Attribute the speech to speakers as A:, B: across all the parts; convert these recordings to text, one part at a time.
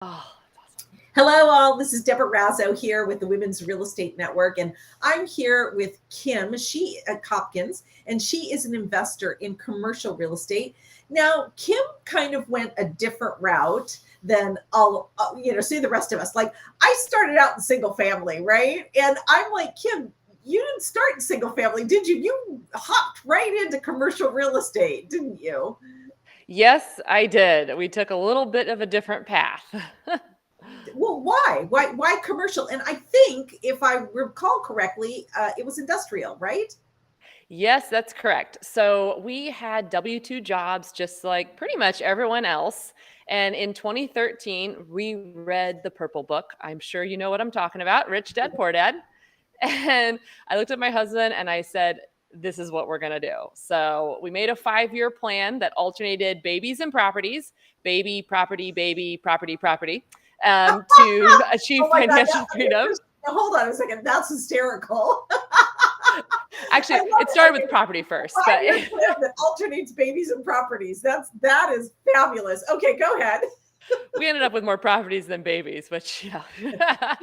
A: Oh, that's awesome.
B: Hello, all. This is Deborah Razzo here with the Women's Real Estate Network, and I'm here with Kim. She at Hopkins, and she is an investor in commercial real estate. Now, Kim kind of went a different route than all see the rest of us. Like I started out in single family, right? And I'm like, Kim, you didn't start in single family, did you? You hopped right into commercial real estate, didn't you?
A: Yes, I did. We took a little bit of a different path.
B: Well, why? Why commercial? And I think, if I recall correctly, it was industrial, right?
A: Yes, that's correct. So we had W-2 jobs just like pretty much everyone else. And in 2013, we read the Purple Book. I'm sure you know what I'm talking about, Rich Dad Poor Dad. And I looked at my husband and I said, this is what we're going to do. So we made a 5-year plan that alternated babies and properties, baby, property, property, to achieve
B: Oh my God!
A: financial freedom.
B: Hold on a second. That's hysterical. I
A: Actually,
B: love
A: it
B: it.
A: started with
B: Okay,
A: property first, but
B: 5-year plan that alternates babies and properties. That is fabulous. Okay, go ahead.
A: we ended up with more properties than babies, which, a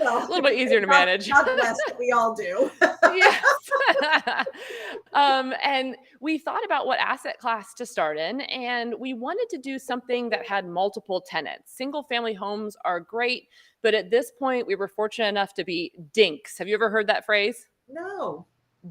B: Well,
A: little bit easier to manage.
B: God bless. We all do.
A: Yes. And we thought about what asset class to start in, and we wanted to do something that had multiple tenants. Single family homes are great, but at this point, we were fortunate enough to be dinks. Have you ever heard that phrase?
B: No.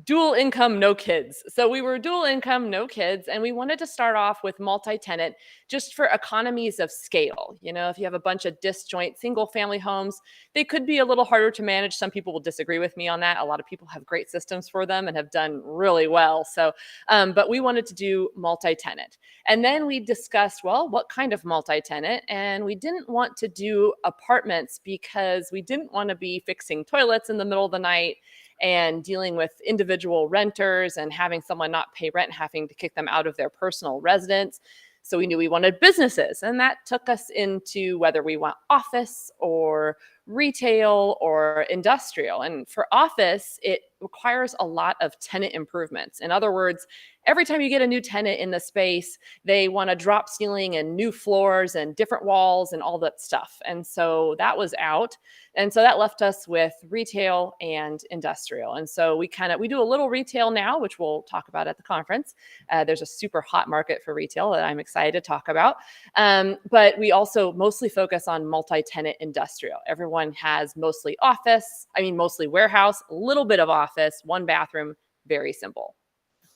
A: Dual income, no kids. So we were dual income, no kids, and we wanted to start off with multi-tenant just for economies of scale. If you have a bunch of disjoint single family homes, they could be a little harder to manage. Some people will disagree with me on that. A lot of people have great systems for them and have done really well. So, but we wanted to do multi-tenant. And then we discussed, well, what kind of multi-tenant? And we didn't want to do apartments because we didn't want to be fixing toilets in the middle of the night and dealing with individual renters and having someone not pay rent, having to kick them out of their personal residence. So we knew we wanted businesses, and that took us into whether we want office or retail or industrial. And for office, it requires a lot of tenant improvements. In other words, every time you get a new tenant in the space, they want a drop ceiling and new floors and different walls and all that stuff. And so that was out. And so that left us with retail and industrial. And so we do a little retail now, which we'll talk about at the conference. There's a super hot market for retail that I'm excited to talk about. But we also mostly focus on multi-tenant industrial. Everyone has mostly mostly warehouse, a little bit of office, one bathroom, very simple.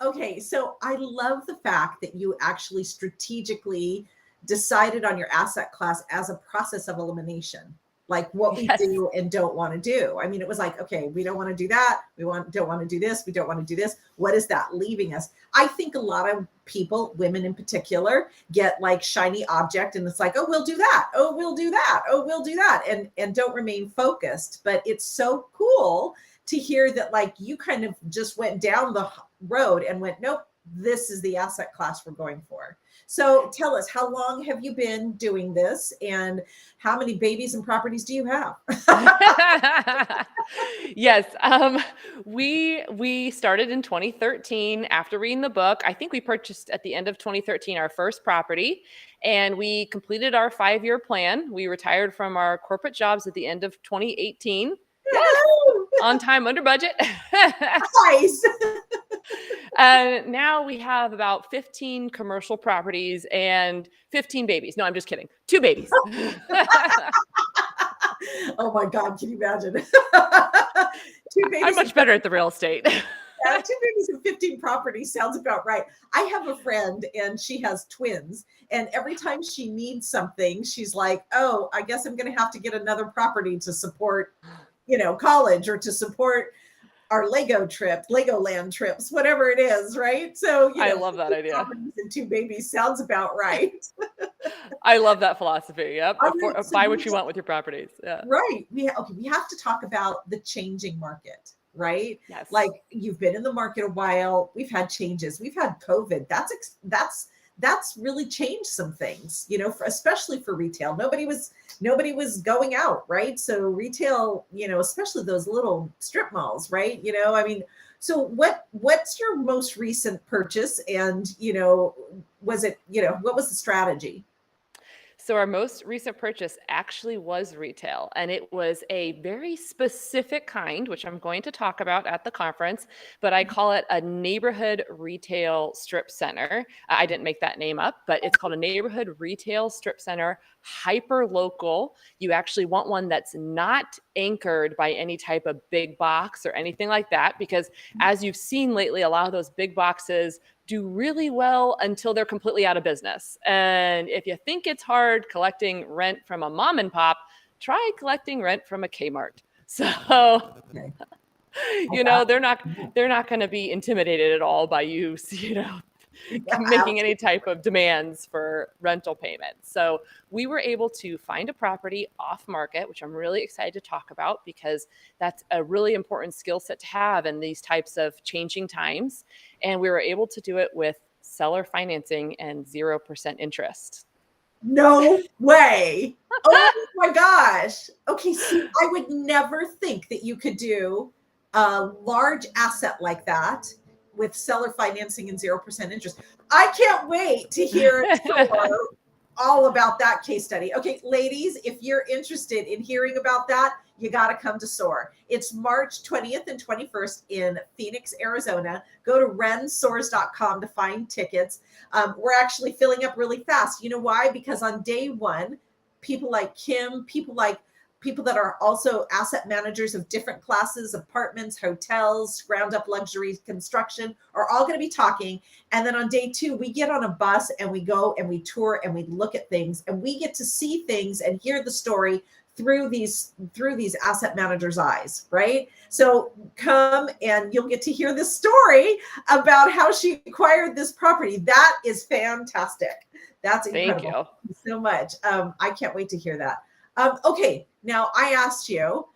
B: Okay, so I love the fact that you actually strategically decided on your asset class as a process of elimination, like what we
A: Yes.
B: do and don't want to do. I mean, it was like, okay, we don't want to do that. Don't want to do this. We don't want to do this. What is that leaving us? I think a lot of people, women in particular, get like shiny object, and it's like, oh, we'll do that. Oh, we'll do that. Oh, we'll do that, and don't remain focused. But it's so cool to hear that, like, you kind of just went down the road and went, nope, this is the asset class we're going for. So tell us, how long have you been doing this, and how many babies and properties do you have?
A: Yes. We started in 2013 after reading the book. I think we purchased at the end of 2013 our first property, and we completed our 5-year plan. We retired from our corporate jobs at the end of 2018. Yes, on time, under budget.
B: Nice.
A: Now we have about 15 commercial properties and 15 babies. No, I'm just kidding. 2 babies.
B: Oh my God, can you imagine?
A: I'm much better at the real estate.
B: 2 babies and 15 properties sounds about right. I have a friend and she has twins, and every time she needs something, she's like, oh, I guess I'm going to have to get another property to support, college, or to support our Legoland trips, whatever it is, right? So,
A: I love that idea.
B: properties and 2 babies sounds about right.
A: I love that philosophy. Yep.
B: So
A: Buy what you want with your properties. Yeah.
B: right. We have to talk about the changing market, right?
A: Yes.
B: Like, you've been in the market a while. We've had changes. We've had COVID. That's really changed some things, especially for retail. Nobody was going out, right? So retail, especially those little strip malls, right? I mean, so what's your most recent purchase, and what was the strategy?
A: So our most recent purchase actually was retail, and it was a very specific kind, which I'm going to talk about at the conference, but I call it a neighborhood retail strip center. I didn't make that name up, but it's called a neighborhood retail strip center, hyper local. You actually want one that's not anchored by any type of big box or anything like that, because as you've seen lately, a lot of those big boxes do really well until they're completely out of business. And if you think it's hard collecting rent from a mom and pop, try collecting rent from a Kmart. So,
B: Okay.
A: they're not going to be intimidated at all by you, making any type of demands for rental payments. So we were able to find a property off market, which I'm really excited to talk about because that's a really important skill set to have in these types of changing times. And we were able to do it with seller financing and 0% interest.
B: No way. Oh my gosh. Okay, see, I would never think that you could do a large asset like that with seller financing and 0% interest. I can't wait to hear all about that case study. Okay, ladies, if you're interested in hearing about that, you got to come to SOAR. It's March 20th and 21st in Phoenix, Arizona. Go to rensoars.com to find tickets. We're actually filling up really fast. You know why? Because on day one, people like Kim, people that are also asset managers of different classes, apartments, hotels, ground up luxury construction are all going to be talking. And then on day two, we get on a bus and we go and we tour and we look at things and we get to see things and hear the story through these asset managers' eyes, right? So come and you'll get to hear this story about how she acquired this property. That is fantastic. That's incredible.
A: Thank you.
B: Thank you so much. I can't wait to hear that. Okay, now I asked you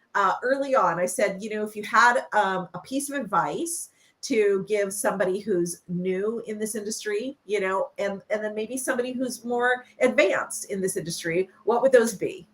B: early on, I said, if you had a piece of advice to give somebody who's new in this industry, and then maybe somebody who's more advanced in this industry, what would those be?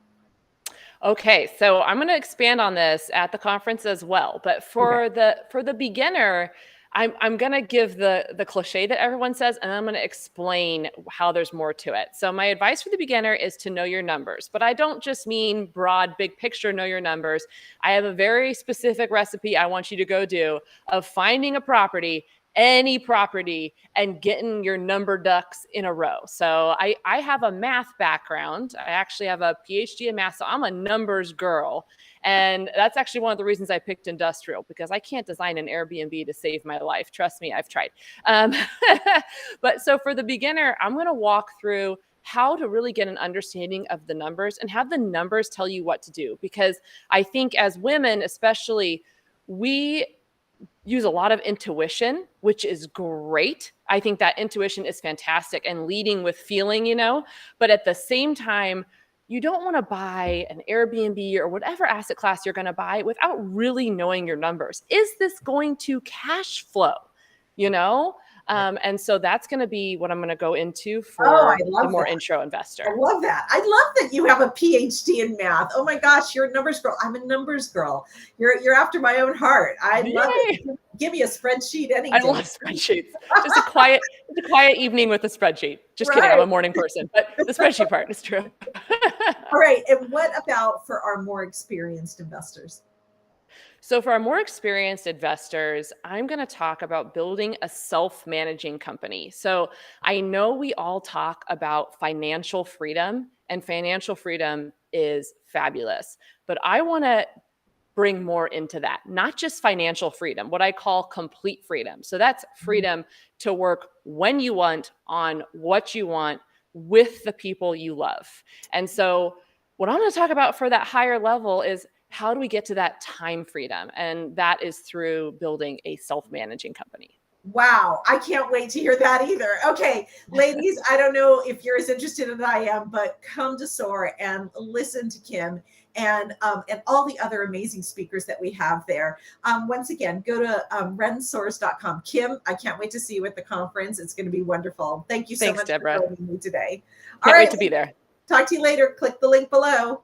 A: Okay, so I'm going to expand on this at the conference as well. But for the beginner, I'm going to give the cliche that everyone says, and I'm going to explain how there's more to it. So my advice for the beginner is to know your numbers, but I don't just mean broad, big picture, know your numbers. I have a very specific recipe I want you to go do of finding a property, any property, and getting your number ducks in a row. So I have a math background. I actually have a PhD in math, so I'm a numbers girl. And that's actually one of the reasons I picked industrial, because I can't design an Airbnb to save my life. Trust me, I've tried. But so for the beginner, I'm going to walk through how to really get an understanding of the numbers and have the numbers tell you what to do. Because I think as women, especially, we use a lot of intuition, which is great. I think that intuition is fantastic and leading with feeling, but at the same time, you don't want to buy an Airbnb or whatever asset class you're going to buy without really knowing your numbers. Is this going to cash flow? And so that's going to be what I'm going to go into for the more intro investor.
B: I love that. I love that you have a PhD in math. Oh my gosh, you're a numbers girl. I'm a numbers girl. You're after my own heart. I love it. Give me a spreadsheet any day.
A: I love spreadsheets. Just a quiet evening with a spreadsheet. Just kidding. I'm a morning person, but the spreadsheet part is true.
B: All right. And what about for our more experienced investors?
A: So for our more experienced investors, I'm going to talk about building a self-managing company. So I know we all talk about financial freedom, and financial freedom is fabulous, but I want to bring more into that, not just financial freedom, what I call complete freedom. So that's freedom to work when you want, on what you want, with the people you love. And so what I'm going to talk about for that higher level is how do we get to that time freedom? And that is through building a self-managing company.
B: Wow. I can't wait to hear that either. Okay, ladies, I don't know if you're as interested as I am, but come to SOAR and listen to Kim and all the other amazing speakers that we have there. Once again, go to rensoars.com. Kim, I can't wait to see you at the conference. It's going to be wonderful. Thank you so much, Deborah, for joining me today.
A: Can't wait to be there.
B: Talk to you later. Click the link below.